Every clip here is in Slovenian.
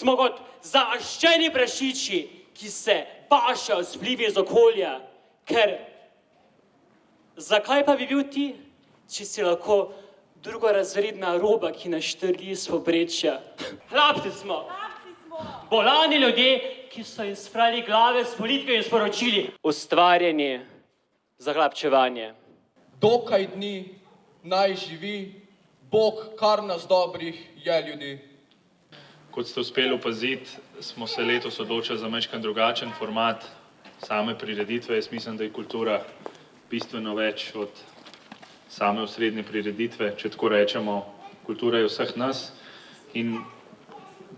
Smo kot zaraščeni prašiči, ki se pašajo s vplivi iz okolja. Ker zakaj pa bi bil ti, če si lahko drugorazredna roba, ki nas štrli iz povprečja? Hlapci smo! Bolani ljudje, ki so jim spravili glave s politiko in sporočili. Ustvarjeni za hlapčevanje. Dokaj dni naj živi Bog, kar nas dobrih je ljudi. Kot ste uspeli opaziti, smo se letos odločili za majčkeno drugačen format same prireditve. Jaz mislim, da je kultura bistveno več od same osrednje prireditve. Če tako rečemo, kultura je vseh nas in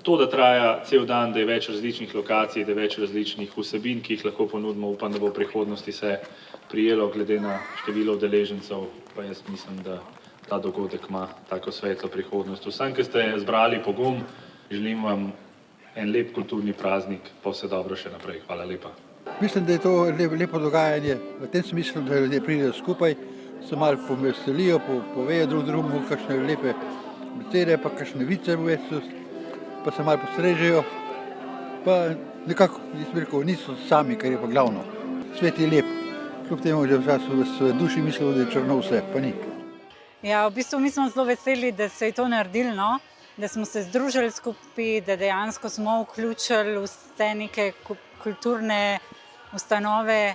to, da traja cel dan, da je več različnih lokacij, da je več različnih vsebin, ki jih lahko ponudimo, upam, da bo v prihodnosti se prijelo glede na število udeležencev, pa jaz mislim, da ta dogodek ima tako svetlo prihodnost. Vsem, ki ste zbrali pogum, želim vam en lep kulturni praznik, pa vse dobro še naprej. Hvala lepa. Mislim, da je to lepo dogajanje, v tem smislu, da ljudje pridejo skupaj, se malo poveselijo, povejo drug drugemu kakšne lepe besede, pa kakšne vice v mestu, pa se malo postrežejo, pa nekako, niso sami, kar je pa glavno. Svet je lep, kljub temu, da v duši mislimo, da je črno vse, pa ni. Ja, v bistvu mi smo zelo veseli, da se je to naredilo, no? Da smo se združili skupaj, da dejansko smo vključili vse neke kulturne ustanove,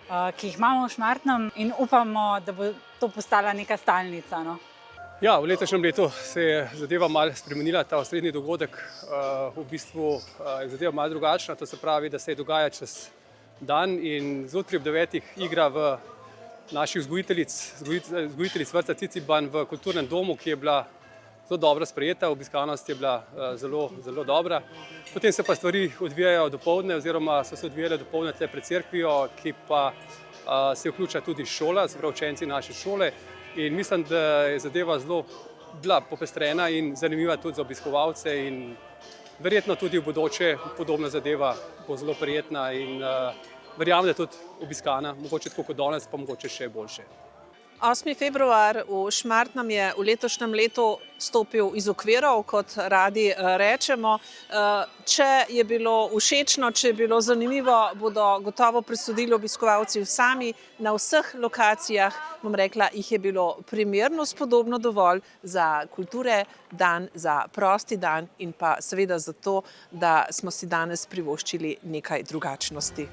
ki jih imamo v Šmartnem in upamo, da bo to postala neka stalnica. No? Ja, v letošnjem letu se je zadeva malo spremenila, ta osrednji dogodek v bistvu je zadeva malo drugačna, to se pravi, da se dogaja čez dan in zjutraj ob 9. igra v naših vzgojiteljic vrtca Ciciban v kulturnem domu, ki je bila zelo dobro sprejeta, obiskanost je bila zelo dobra. Potem se pa stvari odvijajo dopoldne, oziroma so se odvijale dopoldne tle pred cerkvijo, ki pa se vključa tudi šola, se pravi učenci naše šole. In mislim, da je zadeva zelo bila popestrena in zanimiva tudi za obiskovalce in verjetno tudi v bodoče podobna zadeva bo zelo prijetna in verjamem, da je tudi obiskana, mogoče tako kot danes, pa mogoče še boljše. 8. februar v Šmartnem je v letošnjem letu stopil iz okvirov, kot radi rečemo. Če je bilo všečno, če je bilo zanimivo, bodo gotovo presodili obiskovalci sami. Na vseh lokacijah, bom rekla, jih je bilo primerno spodobno dovolj za kulture dan, za prosti dan in pa seveda za to, da smo si danes privoščili nekaj drugačnosti.